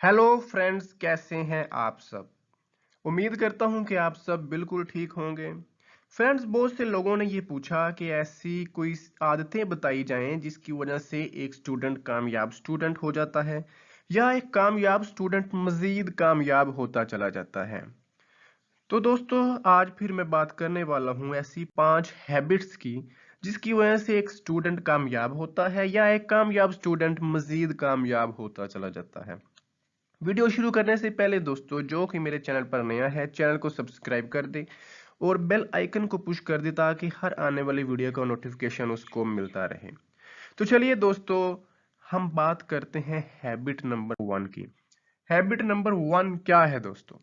Hello friends, कैसे हैं आप सब। उम्मीद करता हूं कि आप सब बिल्कुल ठीक होंगे। फ्रेंड्स, बहुत से लोगों ने ये पूछा कि ऐसी कोई आदतें बताई जाएं जिसकी वजह से एक स्टूडेंट कामयाब स्टूडेंट हो जाता है या एक कामयाब स्टूडेंट मजीद कामयाब होता चला जाता है। तो दोस्तों, आज फिर मैं बात करने वाला हूं ऐसी 5 हैबिट्स की जिसकी वजह से एक स्टूडेंट कामयाब होता है या एक कामयाब स्टूडेंट मजीद कामयाब होता चला जाता है। वीडियो शुरू करने से पहले दोस्तों, जो कि मेरे चैनल पर नया है, चैनल को सब्सक्राइब कर दे और बेल आइकन को पुश कर दे ताकि हर आने वाली वीडियो का नोटिफिकेशन उसको मिलता रहे। तो चलिए दोस्तों, हम बात करते हैं हैबिट नंबर 1 की। हैबिट नंबर 1 क्या है दोस्तों?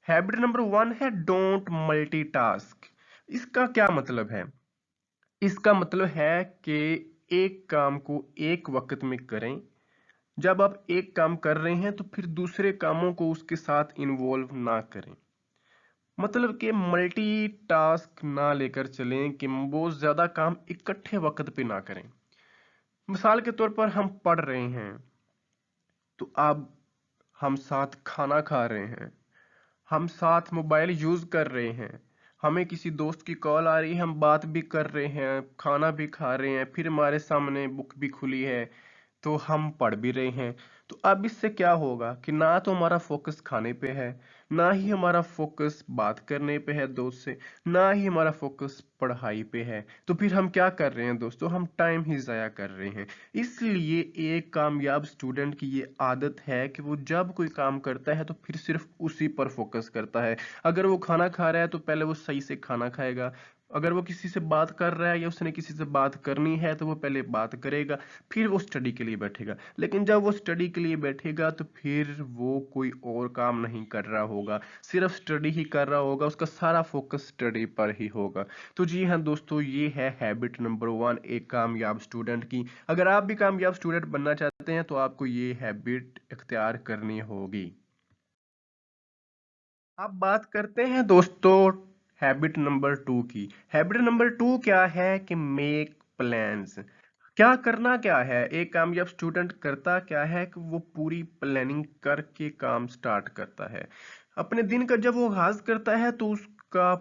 हैबिट नंबर 1 है डोंट मल्टीटास्क। इसका क्या मतलब है? इसका मतलब है कि एक काम को एक वक्त में करें। जब आप एक काम कर रहे हैं तो फिर दूसरे कामों को उसके साथ इन्वॉल्व ना करें। मतलब कि मल्टीटास्क ना लेकर चलें कि बहुत ज्यादा काम इकट्ठे वक्त पे ना करें। मिसाल के तौर पर हम पढ़ रहे हैं तो अब हम साथ खाना खा रहे हैं, हम साथ मोबाइल यूज कर रहे हैं, हमें किसी दोस्त की कॉल आ रही है, हम बात भी कर रहे हैं, खाना भी खा रहे हैं, फिर हमारे सामने बुक भी खुली है तो हम पढ़ भी रहे हैं। तो अब इससे क्या होगा कि ना तो हमारा फोकस खाने पे है, ना ही हमारा फोकस बात करने पे है दोस्त से, ना ही हमारा फोकस पढ़ाई पे है। तो फिर हम क्या कर रहे हैं दोस्तों? हम टाइम ही जाया कर रहे हैं। इसलिए एक कामयाब स्टूडेंट की ये आदत है कि वो जब कोई काम करता है तो फिर सिर्फ उसी पर फोकस करता है। अगर वो खाना खा रहा है तो पहले वो सही से खाना खाएगा। अगर वो किसी से बात कर रहा है या उसने किसी से बात करनी है तो वो पहले बात करेगा, फिर वो स्टडी के लिए बैठेगा। लेकिन जब वो स्टडी के लिए बैठेगा तो फिर वो कोई और काम नहीं कर रहा होगा, सिर्फ स्टडी ही कर रहा होगा, उसका सारा फोकस स्टडी पर ही होगा। तो जी हाँ दोस्तों, ये है हैबिट नंबर 1 एक कामयाब स्टूडेंट की। अगर आप भी कामयाब स्टूडेंट बनना चाहते हैं तो आपको ये हैबिट इख्तियार करनी होगी। अब बात करते हैं दोस्तों हैबिट नंबर 2 की। हैबिट नंबर 2 क्या है कि मेक प्लान्स। क्या करना क्या है? एक कामयाब स्टूडेंट करता क्या है कि वो पूरी प्लानिंग करके काम स्टार्ट करता है। अपने दिन का जब वो आगाज करता है तो उसका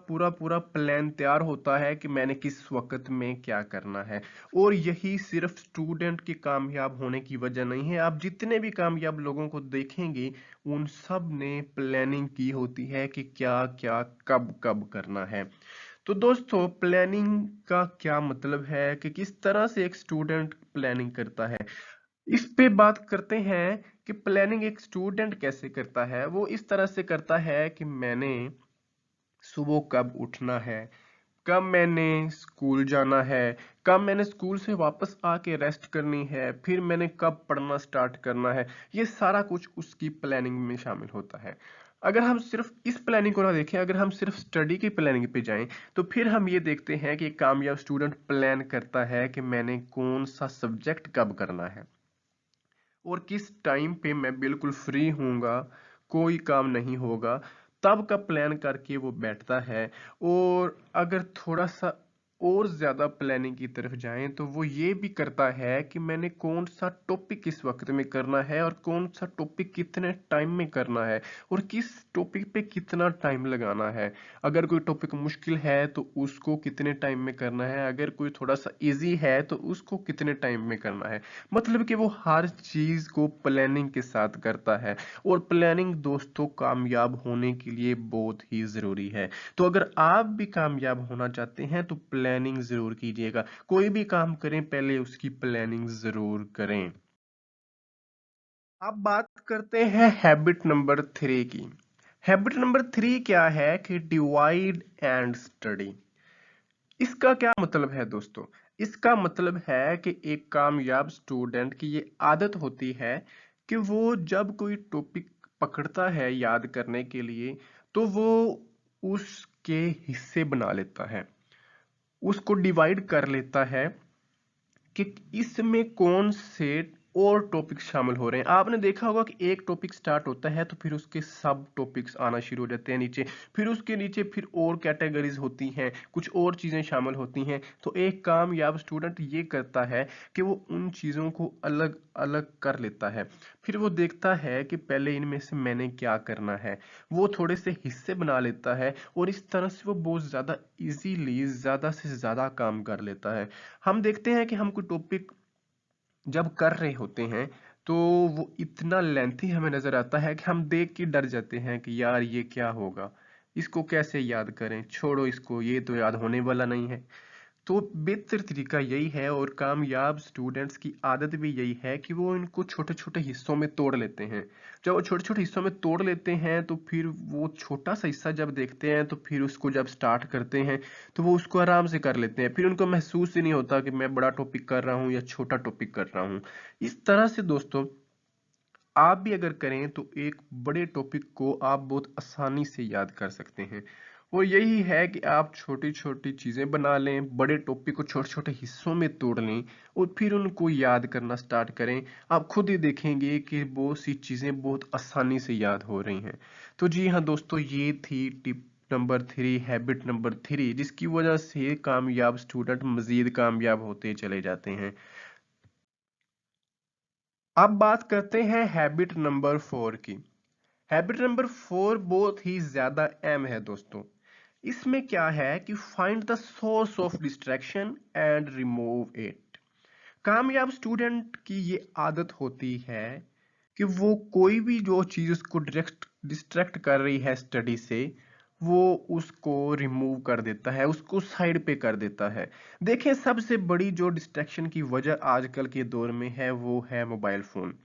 पूरा पूरा प्लान तैयार होता है कि मैंने किस वक्त में क्या करना है। और यही सिर्फ स्टूडेंट के कामयाब होने की वजह नहीं है, आप जितने भी कामयाब लोगों को देखेंगे उन सब ने प्लानिंग की होती है कि क्या क्या कब कब करना है। तो दोस्तों, प्लानिंग का क्या मतलब है कि किस तरह से एक स्टूडेंट प्लानिंग करता है, इस पे बात करते हैं कि प्लानिंग एक स्टूडेंट कैसे करता है। वो इस तरह से करता है कि मैंने सुबह कब उठना है, कब मैंने स्कूल जाना है, कब मैंने स्कूल से वापस आके रेस्ट करनी है, फिर मैंने कब पढ़ना स्टार्ट करना है। ये सारा कुछ उसकी प्लानिंग में शामिल होता है। अगर हम सिर्फ इस प्लानिंग को ना देखें, अगर हम सिर्फ स्टडी की प्लानिंग पे जाएं तो फिर हम ये देखते हैं कि एक कामयाब स्टूडेंट प्लान करता है कि मैंने कौन सा सब्जेक्ट कब करना है और किस टाइम पे मैं बिल्कुल फ्री हूँगा, कोई काम नहीं होगा, तब का प्लान करके वो बैठता है। और अगर थोड़ा सा और ज्यादा प्लानिंग की तरफ जाएं तो वो ये भी करता है कि मैंने कौन सा टॉपिक किस वक्त में करना है और कौन सा टॉपिक कितने टाइम में करना है और किस टॉपिक पे कितना टाइम लगाना है। अगर कोई टॉपिक मुश्किल है तो उसको कितने टाइम में करना है, अगर कोई थोड़ा सा इजी है तो उसको कितने टाइम में करना है। मतलब कि वो हर चीज को प्लानिंग के साथ करता है। और प्लानिंग दोस्तों कामयाब होने के लिए बहुत ही जरूरी है। तो अगर आप भी कामयाब होना चाहते हैं तो प्लानिंग जरूर कीजिएगा। कोई भी काम करें पहले उसकी प्लानिंग जरूर करें। अब बात करते हैं हैबिट नंबर 3 की। हैबिट नंबर 3 क्या है कि डिवाइड एंड स्टडी। इसका क्या मतलब है दोस्तों? इसका मतलब है कि एक कामयाब स्टूडेंट की ये आदत होती है कि वो जब कोई टॉपिक पकड़ता है याद करने के लिए तो वो उसके हिस्से बना लेता है, उसको डिवाइड कर लेता है कि इसमें कौन से और टॉपिक शामिल हो रहे हैं। आपने देखा होगा कि एक टॉपिक स्टार्ट होता है तो फिर उसके सब टॉपिक्स आना शुरू हो जाते हैं नीचे, फिर उसके नीचे फिर और कैटेगरीज होती हैं, कुछ और चीजें शामिल होती हैं। तो एक कामयाब स्टूडेंट ये करता है कि वो उन चीजों को अलग अलग कर लेता है। फिर वो देखता है कि पहले इनमें से मैंने क्या करना है, वो थोड़े से हिस्से बना लेता है और इस तरह से वो बहुत ज्यादा इजीली ज्यादा से ज्यादा काम कर लेता है। हम देखते हैं कि हम कोई टॉपिक जब कर रहे होते हैं तो वो इतना लेंथी हमें नजर आता है कि हम देख के डर जाते हैं कि यार ये क्या होगा, इसको कैसे याद करें, छोड़ो इसको, ये तो याद होने वाला नहीं है। तो बेहतर तरीका यही है और कामयाब स्टूडेंट्स की आदत भी यही है कि वो इनको छोटे छोटे हिस्सों में तोड़ लेते हैं। जब वो छोटे छोटे हिस्सों में तोड़ लेते हैं तो फिर वो छोटा सा हिस्सा जब देखते हैं तो फिर उसको जब स्टार्ट करते हैं तो वो उसको आराम से कर लेते हैं। फिर उनको महसूस ही नहीं होता कि मैं बड़ा टॉपिक कर रहा हूँ या छोटा टॉपिक कर रहा हूँ। इस तरह से दोस्तों आप भी अगर करें तो एक बड़े टॉपिक को आप बहुत आसानी से याद कर सकते हैं। वो यही है कि आप छोटी छोटी चीजें बना लें, बड़े टॉपिक को छोटे छोटे हिस्सों में तोड़ लें और फिर उनको याद करना स्टार्ट करें। आप खुद ही देखेंगे कि बहुत सी चीजें बहुत आसानी से याद हो रही हैं। तो जी हाँ दोस्तों, ये थी टिप नंबर 3, हैबिट नंबर 3, जिसकी वजह से कामयाब स्टूडेंट मजीद कामयाब होते चले जाते हैं। अब बात करते हैं हैबिट नंबर 4 की। हैबिट नंबर 4 बहुत ही ज्यादा अहम है दोस्तों। इसमें क्या है कि find the source of distraction and remove it. कामयाब स्टूडेंट की ये आदत होती है कि वो कोई भी जो चीज उसको डायरेक्ट डिस्ट्रैक्ट कर रही है स्टडी से, वो उसको रिमूव कर देता है, उसको साइड पे कर देता है। देखें, सबसे बड़ी जो डिस्ट्रैक्शन की वजह आजकल के दौर में है वो है मोबाइल फोन।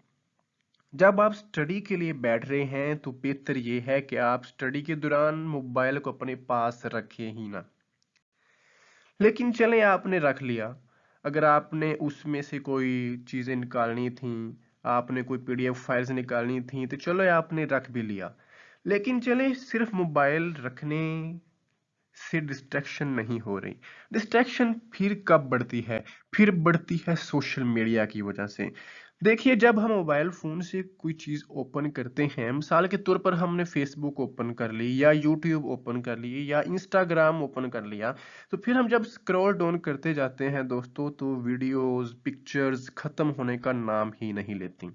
जब आप स्टडी के लिए बैठ रहे हैं तो बेहतर ये है कि आप स्टडी के दौरान मोबाइल को अपने पास रखें ही ना। लेकिन चलें, आपने रख लिया, अगर आपने उसमें से कोई चीजें निकालनी थी, आपने कोई पीडीएफ फाइल्स निकालनी थी तो चलो आपने रख भी लिया। लेकिन चलें, सिर्फ मोबाइल रखने से डिस्ट्रैक्शन नहीं हो रही। डिस्ट्रैक्शन फिर कब बढ़ती है? फिर बढ़ती है सोशल मीडिया की वजह से। देखिए, जब हम मोबाइल फोन से कोई चीज ओपन करते हैं, मिसाल के तौर पर हमने फेसबुक ओपन कर ली या यूट्यूब ओपन कर ली या इंस्टाग्राम ओपन कर लिया, तो फिर हम जब स्क्रॉल डाउन करते जाते हैं दोस्तों तो वीडियोस पिक्चर्स खत्म होने का नाम ही नहीं लेती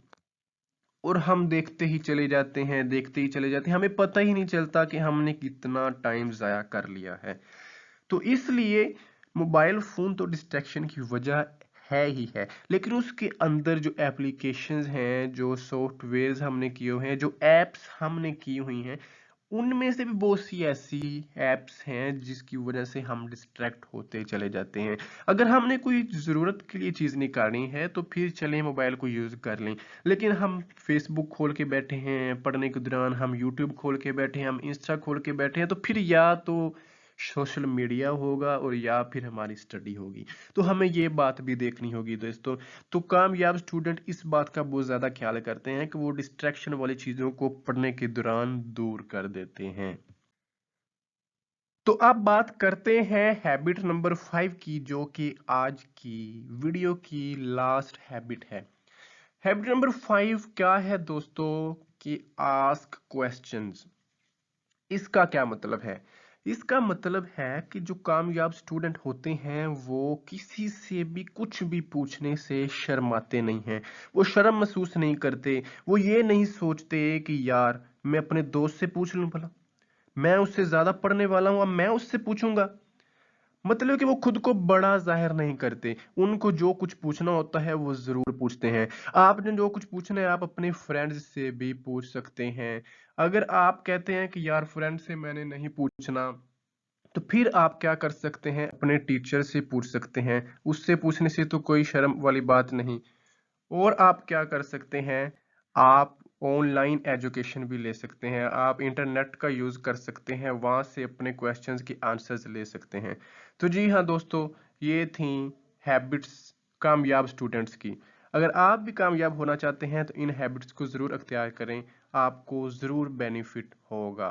और हम देखते ही चले जाते हैं, देखते ही चले जाते हैं, हमें पता ही नहीं चलता कि हमने कितना टाइम जाया कर लिया है। तो इसलिए मोबाइल फोन तो डिस्ट्रैक्शन की वजह है ही है, लेकिन उसके अंदर जो एप्लीकेशंस हैं, जो सॉफ्टवेयर्स हमने किए हुए हैं, जो एप्स हमने की हुई हैं, उनमें से भी बहुत सी ऐसी एप्स हैं जिसकी वजह से हम डिस्ट्रैक्ट होते चले जाते हैं। अगर हमने कोई ज़रूरत के लिए चीज़ निकालनी है तो फिर चलें मोबाइल को यूज़ कर लें। लेकिन हम फेसबुक खोल के बैठे हैं पढ़ने के दौरान, हम यूट्यूब खोल के बैठे हैं, हम इंस्टा खोल के बैठे हैं, तो फिर या तो सोशल मीडिया होगा और या फिर हमारी स्टडी होगी। तो हमें ये बात भी देखनी होगी दोस्तों। तो कामयाब स्टूडेंट इस बात का बहुत ज्यादा ख्याल करते हैं कि वो डिस्ट्रैक्शन वाली चीजों को पढ़ने के दौरान दूर कर देते हैं। तो अब बात करते हैं हैबिट नंबर 5 की, जो कि आज की वीडियो की लास्ट हैबिट है। हैबिट नंबर 5 क्या है दोस्तों? कि आस्क क्वेश्चंस। इसका क्या मतलब है? इसका मतलब है कि जो कामयाब स्टूडेंट होते हैं वो किसी से भी कुछ भी पूछने से शर्माते नहीं हैं, वो शर्म महसूस नहीं करते। वो ये नहीं सोचते कि यार मैं अपने दोस्त से पूछ लूं, भला मैं उससे ज्यादा पढ़ने वाला हूं, अब मैं उससे पूछूंगा। मतलब कि वो खुद को बड़ा जाहिर नहीं करते, उनको जो कुछ पूछना होता है वो जरूर पूछते हैं। आपने जो कुछ पूछना है आप अपने फ्रेंड्स से भी पूछ सकते हैं। अगर आप कहते हैं कि यार फ्रेंड से मैंने नहीं पूछना, तो फिर आप क्या कर सकते हैं, अपने टीचर से पूछ सकते हैं। उससे पूछने से तो कोई शर्म वाली बात नहीं। और आप क्या कर सकते हैं, आप ऑनलाइन एजुकेशन भी ले सकते हैं, आप इंटरनेट का यूज कर सकते हैं, वहां से अपने क्वेश्चंस की आंसर्स ले सकते हैं। तो जी हाँ दोस्तों, ये थी हैबिट्स कामयाब स्टूडेंट्स की। अगर आप भी कामयाब होना चाहते हैं तो इन हैबिट्स को जरूर अख्तियार करें, आपको जरूर बेनिफिट होगा।